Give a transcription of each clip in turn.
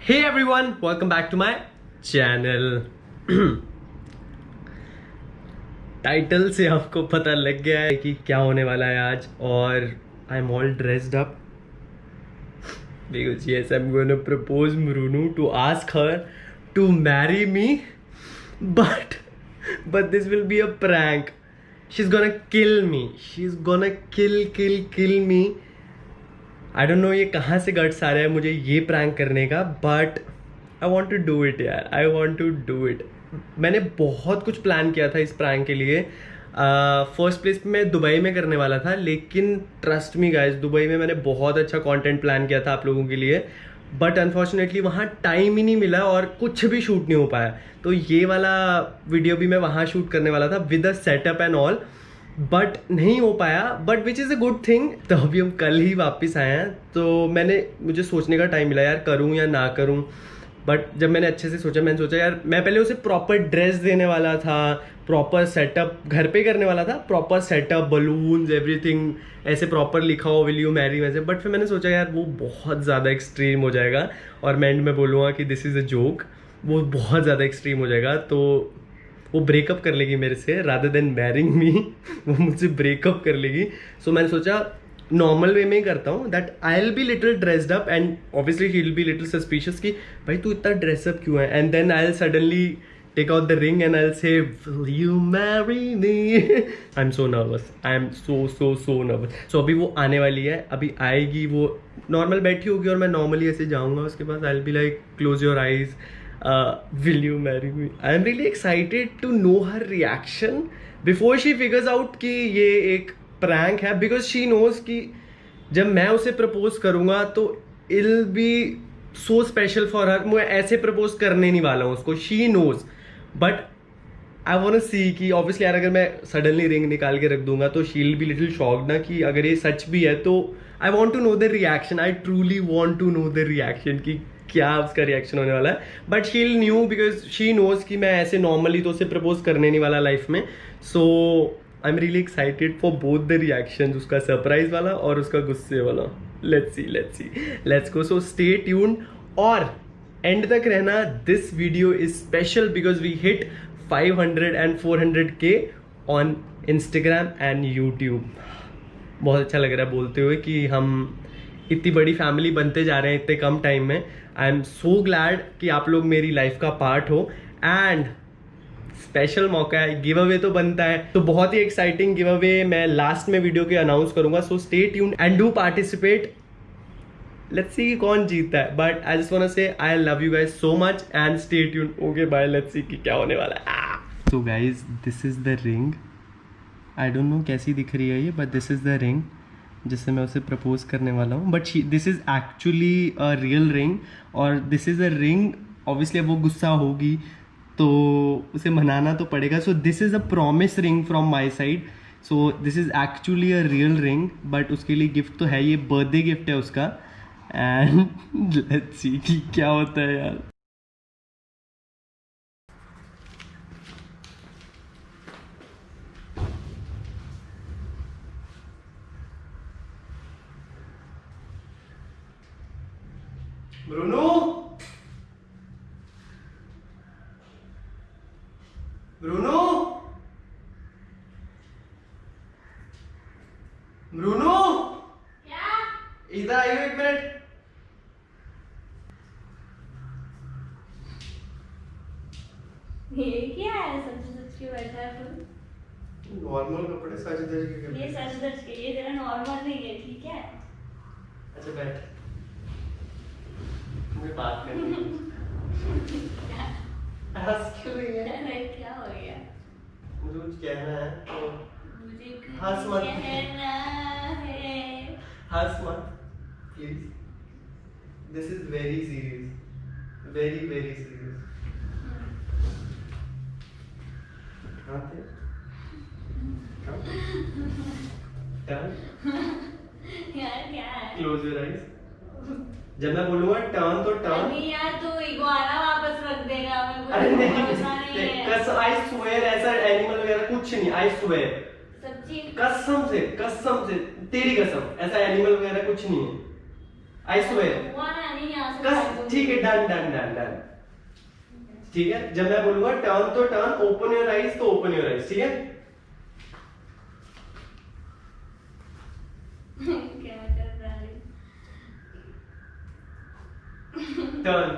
Hey everyone, welcome back to my channel. Title से आपको पता लग गया है कि क्या होने वाला है आज और I am all dressed up because yes, I'm going to propose Mrunu to ask her to marry me, but this will be a prank. She's gonna kill me. She's gonna kill me. I don't no ये कहाँ से guts आ रहा है मुझे ये prank करने का, but I want to do it यार, I want to do it. मैंने बहुत कुछ प्लान किया था इस प्रैंक के लिए. फर्स्ट प्लेस पे मैं दुबई में करने वाला था, लेकिन ट्रस्ट मी गाइस, दुबई में मैंने बहुत अच्छा कंटेंट प्लान किया था आप लोगों के लिए, बट अनफॉर्चुनेटली वहाँ टाइम ही नहीं मिला और कुछ भी शूट नहीं हो पाया. तो ये वाला वीडियो भी मैं वहाँ शूट करने वाला था with a setup and all, but नहीं हो पाया, but which is a good thing. तो अभी हम कल ही वापस आए हैं, तो मुझे सोचने का टाइम मिला यार, करूँ या ना करूँ. बट जब मैंने अच्छे से सोचा, मैंने सोचा यार मैं पहले उसे प्रॉपर ड्रेस देने वाला था, प्रॉपर सेटअप घर पे करने वाला था, प्रॉपर सेटअप, बलून्स, एवरीथिंग ऐसे प्रॉपर लिखा हो विल यू मैरी वैसे. बट फिर मैंने सोचा यार वो बहुत ज़्यादा एक्सट्रीम हो जाएगा और मैं एंड में बोलूँगा कि दिस इज़ अ जोक, वो बहुत ज़्यादा एक्सट्रीम हो जाएगा. तो वो ब्रेकअप कर लेगी मेरे से, रादर देन मैरिंग मी वो मुझसे ब्रेकअप कर लेगी. सो मैंने सोचा नॉर्मल वे में ही करता हूँ, that I will be little dressed up and obviously he will be little suspicious कि भाई तू इतना ड्रेसअप क्यों है. And then I will suddenly take out the ring and I will say will you marry me. I am so nervous, I am so nervous. So अभी वो आने वाली है, अभी आएगी, वो नॉर्मल बैठी होगी और मैं नॉर्मली ऐसे जाऊँगा उसके पास. I will be like close your eyes, will you marry me? I am really excited to know her reaction before she figures out कि ये एक prank है, because she knows कि जब मैं उसे propose करूँगा तो it'll be so special for her. मैं ऐसे propose करने नहीं वाला हूँ उसको, she knows, but I want to see कि obviously यार अगर मैं suddenly ring निकाल के रख दूंगा तो she'll be little shocked ना कि अगर ये सच भी है. तो I want to know the reaction, I truly want to know the reaction कि क्या उसका रिएक्शन होने वाला है. But she knew because she knows कि मैं ऐसे नॉर्मली तो उसे प्रपोज करने नहीं वाला लाइफ में. So I am really excited for both the reaction, उसका सरप्राइज वाला और उसका गुस्से वाला. Let's see let's go. So stay tuned और एंड तक रहना. This video is special because we hit 500 and 400K on Instagram and YouTube. बहुत अच्छा लग रहा है बोलते हुए कि हम इतनी बड़ी फैमिली बनते जा रहे हैं इतने कम टाइम में. आई एम सो ग्लैड कि आप लोग मेरी लाइफ का पार्ट हो. एंड स्पेशल मौका है, गिव अवे तो बनता है, तो बहुत ही एक्साइटिंग गिव अवे मैं लास्ट में वीडियो के अनाउंस करूंगा. So stay tuned and do participate. Let's see कौन जीतता है, but I just want to say I love you guys so much and stay tuned. Okay bye, let's see कि क्या होने वाला है. So guys this is the ring. I don't know कैसी दिख रही है ये, but this is the ring जिससे मैं उसे प्रपोज करने वाला हूँ. But this is actually a real ring और this is a ring. Obviously अब वो गुस्सा होगी तो उसे मनाना तो पड़ेगा. So this is a promise ring from my side. So this is actually a real ring, but उसके लिए गिफ्ट तो है, ये बर्थडे गिफ्ट है उसका. एंड लेट्स सी कि क्या होता है यार. Bruno? Bruno? Bruno? क्या? इधर आइए एक मिनट. ये क्या है? सच के बैठा है फिर. नॉर्मल कपड़े सच धज के. ये सच धज के, ये तेरा नॉर्मल नहीं है, ठीक है? अच्छा बैठ, मुझे बात करनी है. हंस क्यों रही है? अरे क्या हो गया? मुझे कुछ कहना है तो मुझे कुछ हंस मत. कहना है. हंस मत please. This is very serious, very very serious. यार क्या है? Close your eyes. जब मैं बोलूंगा टर्न तो टर्न. नहीं यार, तू इगुआना वापस रख देगा. मेरे को अरे भरोसा नहीं है. कसम, आई स्वेयर ऐसा एनिमल वगैरह कुछ नहीं. आई स्वेयर, सच्ची कसम से तेरी कसम, ऐसा एनिमल वगैरह कुछ नहीं है. I swear. हुआ ना, नहीं यहाँ से कस, कर दूंगी। ठीक है, डन डन डन डन। ठीक है, जब मैं बोलूंगा टर्न तो टर्न, ओपन योर आईज तो ओपन योर आईज, ठीक है? क्या कर रहा है? Turn,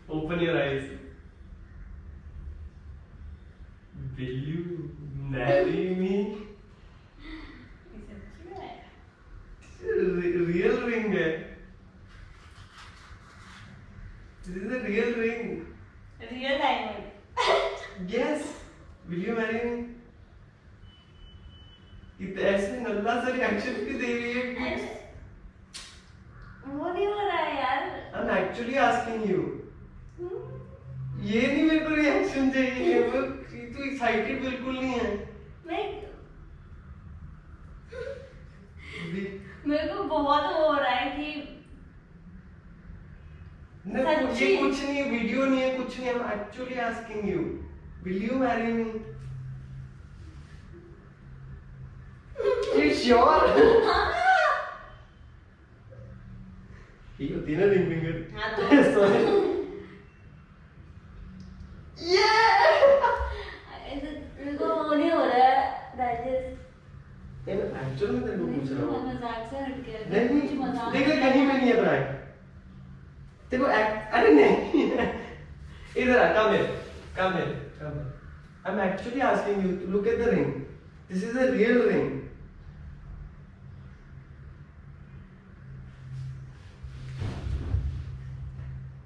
open your eyes. Will you marry me? Real ring है। This is a real ring. Real diamond. Yes. Will you marry me? इतना ऐसे नल्ला सा रिएक्शन क्यों दे रही है? वो नहीं हो रहा है यार। I'm actually asking you. ये नहीं मेरे को रिएक्शन चाहिए, वो तू एक्साइटेड बिल्कुल नहीं है। मेरे को बहुत हो रहा है कि ये कुछ नहीं, वीडियो नहीं है, कुछ नहीं। I'm actually asking you. Will you marry me? You sure? ये होती है ना रिंग फिंगर। हाँ तो Sorry. मेरे को वो नहीं हो रहा है राजेश। एक्चुअल में तेरे को पूछ रहा हूँ। मजाक से हट के नहीं, कुछ मजाक देख ले, कहीं पे नहीं है प्रैंक। देखो अरे नहीं, इधर आ, come here, come here, come here. I'm actually asking you to look at the ring. This is a real ring.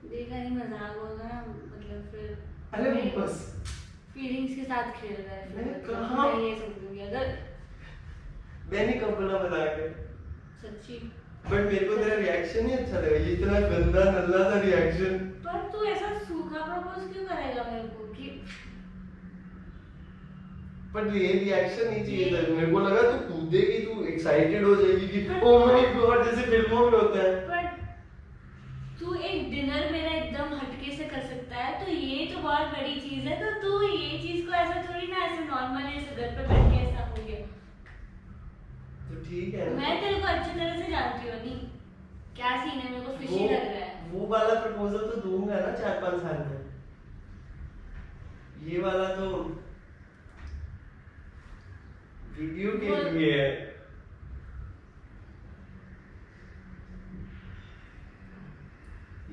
देखा नहीं, मजाक होगा ना, मतलब फिर अरे बस फीलिंग्स के साथ खेल रहा है। मैं फिर कहाँ- मैं ये समझूंगी अगर मैंने कब बोला मजाक है? सच्ची। बट मेरे को तेरा रिएक्शन ही अच्छा लगा, ये इतना गंदा नल्ला सा रिएक्शन। पर तू ऐसा सूखा प्रपोज क्यों करेगा मेरे को कि बट ये रिएक्शन नहीं चाहिए था। मेरे को लगा तू कूदेगी, तू एक्साइटेड हो जाएगी कि ओह माय गॉड, जैसे फिल्मों में होता है। पर तू एक डिनर मेरा एकदम हटके से कर सकता है, तो ये तो बहुत बड़ी चीज है। तो तू ये चीज को ऐसा थोड़ी ना, ऐसे नॉर्मली ऐसे घर पे बैठ के ऐसा हो गया। तो ठीक है, मैं तेरे को अच्छी तरह से जानती हूँ, नहीं क्या सीन है, मेरे को फिशी लग रहा है। वो वाला प्रपोजल तो दूंगा ना 4-5 साल में। ये वाला तो वीडियो के लिए है।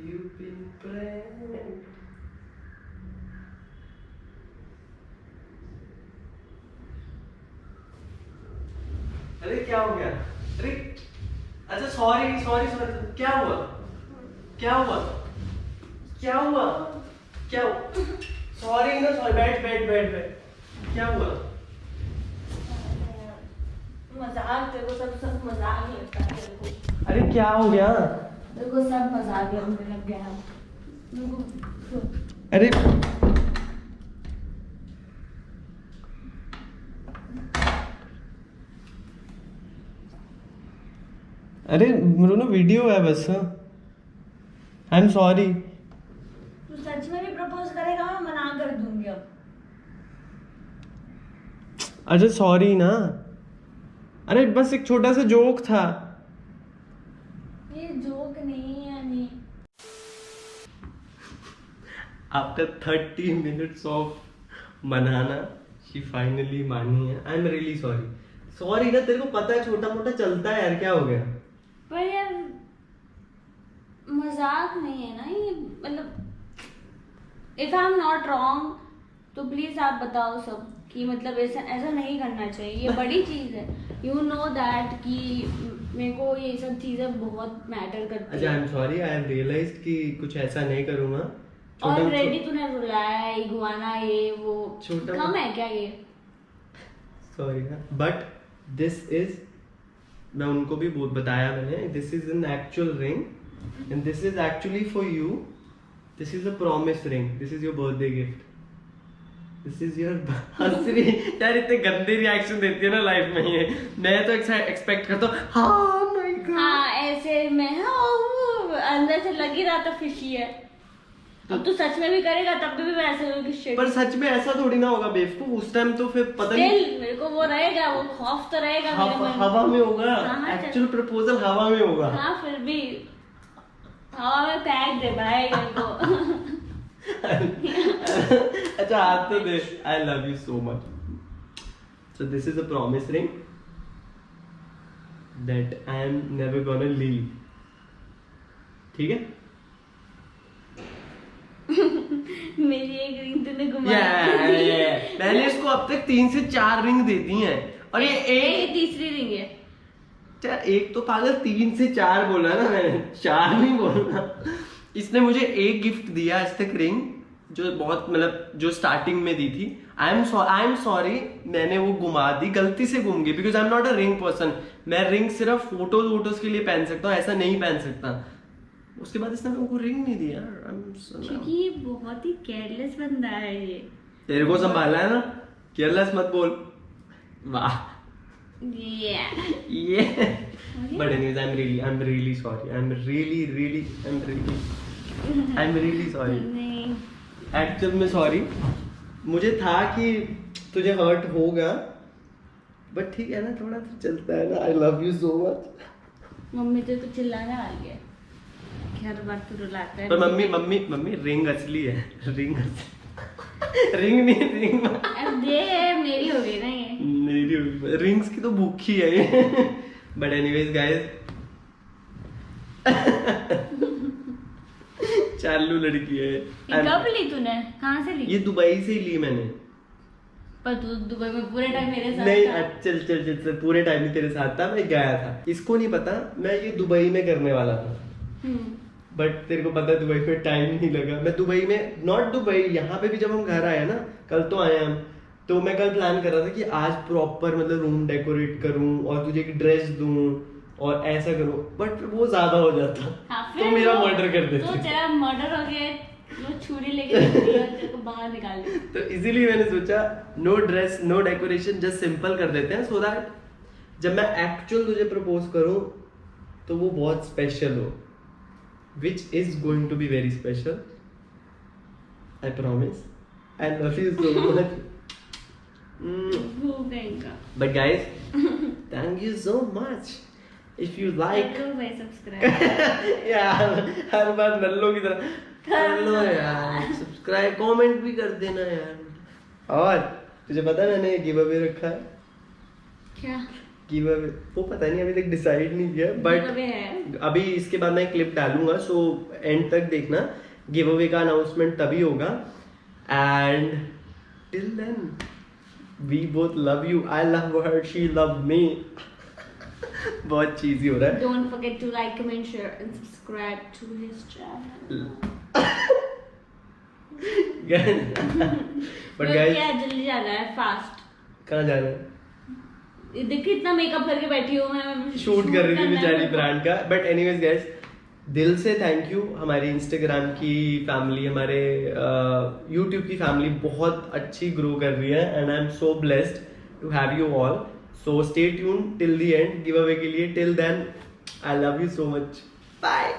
You've been pranked. अरे क्या हो गया? अरे अच्छा, सॉरी सॉरी सॉरी, क्या हुआ? क्या हुआ? क्या हुआ? क्या हुआ? सॉरी ना, सॉरी, बैठ बैठ बैठ बैठ। क्या हुआ? मजाक, तेरे को सब मजाक लगता है तेरे को। अरे क्या हो गया? तेरे को सब मजाक लगने लग गया है। मेरे को अरे अरे मृनु, वीडियो है बस। I am sorry. तू सच में भी प्रपोज करेगा, मैं मना कर दूंगी अब। अच्छा सॉरी ना। अरे बस एक छोटा सा जोक था। ये जोक नहीं है, नहीं। आफ्टर 30 minutes ऑफ मनाना शी फाइनली मानी है। आई एम रियली सॉरी। सॉरी ना, तेरे को पता है छोटा मोटा चलता है यार, क्या हो गया? पर यार मजाक नहीं है ना ये, मतलब if I am not wrong तो प्लीज आप बताओ सब कि मतलब ऐसा ऐसा नहीं करना चाहिए। ये बड़ी चीज है, यू नो दैट कि मेरे को ये सब चीजें बहुत मैटर करती अच्छा, आई है। Am sorry, I have realised कि कुछ ऐसा नहीं करूंगा। ऑलरेडी तूने रुलाया है, इगुआना ये वो, छोटा- कम है क्या ये? सॉरी ना, बट दिस इज, मैं उनको भी बहुत बताया मैंने, this is an actual ring and this is actually for you. This is a promise ring, this is your birthday gift, this is your. हंस रही यार, इतने गंदे रिएक्शन देती है ना लाइफ में ये। मैं तो एक्सपेक्ट करता हूँ, हाँ माय गॉड। हाँ ऐसे में, हाँ अंदर से लग ही रहा था फिशी है। अब तू सच में भी करेगा तब भी मैं ऐसे होगी शिट। पर सच में ऐसा थोड़ी ना होगा बेवकूफ, उस टाइम तो फिर पता नहीं Still, मेरे को वो रहेगा, वो खौफ तो रहेगा मेरे मन में। हवा में होगा, हाँ, एक्चुअल प्रपोजल हवा में होगा। हाँ फिर भी हवा में फेंक दे भाई मेरे को। अच्छा हाथ तो दे। I love you so much. So this is a promise ring that I am never gonna leave. ठीक है? मेरी एक रिंग तूने घुमा yeah. मैंने इसको अब तक 3 से 4 रिंग दे दी हैं और ये एक तीसरी रिंग है। क्या एक तो पागल 3 से 4 बोला ना मैंने, 4 नहीं बोलना। इसने मुझे एक गिफ्ट दिया आज तक रिंग, जो बहुत मतलब जो स्टार्टिंग में दी थी। आई एम सॉरी मैंने वो घुमा दी, गलती से घूम गई, because I am not a ring person. मैं रिंग सिर्फ फोटोज के लिए पहन सकता हूँ, ऐसा नहीं पहन सकता। उसके बाद इसने मेरे को रिंग नहीं दिया। क्योंकि ये बहुत ही केयरलेस बंदा है ये। तेरे को संभालना है ना, केयरलेस मत बोल। वाह ये but anyways I am really sorry. I am really sorry. Actual में सॉरी, मुझे था कि तुझे हर्ट होगा, बट ठीक है ना, थोड़ा तो चलता है ना। आई love you so much. Mummy तो चिल्लाने वाली है, हर बार तू रुलाता है। पर मम्मी रिंग असली है, रिंग नहीं रिंग अब दे, मेरी हो गई ना ये। मेरी हो गई, रिंग्स की तो भूखी है ये। बट एनीवेज गाइस, चालू लड़की है। कब ली तूने, कहाँ से ली? ये दुबई से ही ली मैंने। पर तू दुबई में पूरे टाइम मेरे साथ नहीं था। चल पूरे टाइम ही तेरे साथ था, मैं गया था। इसको नहीं पता मैं ये दुबई में करने वाला था, बट तेरे को पता है दुबई में टाइम नहीं लगा। मैं दुबई में, नॉट दुबई, यहाँ पे भी जब हम घर आए ना, कल तो आए हम, तो मैं कल प्लान कर रहा था कि आज प्रॉपर मतलब रूम डेकोरेट करूं और तुझे एक ड्रेस दूं और ऐसा करूं, बट वो ज्यादा हो जाता। हाँ, तो मेरा मर्डर कर देते। तो तेरा मर्डर हो गया, वो छुरी लेके तेरे को बाहर निकाल दी। तो इसीलिए मैंने सोचा no dress no decoration, just simple कर देते हैं, सो दैट जब मैं एक्चुअल तुझे प्रपोज करूं तो वो बहुत स्पेशल हो, which is going to be very special. I promise. I love you so much. But guys, thank you so much. If you like, यार हर बार नल्लो की तरह कर लो यार, सब्सक्राइब कमेंट भी कर देना यार। और तुझे पता है मैंने गिव अवे रखा है क्या? गिव अवे वो पता नहीं, अभी तक डिसाइड नहीं किया, बट अभी इसके बाद मैं क्लिप डालूंगा, सो एंड तक देखना। गिव अवे का अनाउंसमेंट तभी होगा, and till then we both love you. I love her, she love me. बहुत चीजी हो रहा है। Don't forget to like, comment, share and subscribe to his channel. But guys, जल्दी जाना है, फास्ट। कहाँ जाना है? देखिए इतना मेकअप करके बैठी हूँ मैं, शूट कर रही थी बेचारी ब्रांड का। बट एनीवेज गाइस, दिल से थैंक यू। हमारी इंस्टाग्राम की फैमिली, हमारे यूट्यूब की फैमिली बहुत अच्छी ग्रो कर रही है, and I am so blessed to have you all. So stay tune till the end giveaway के लिए। Till then I love you so much, bye.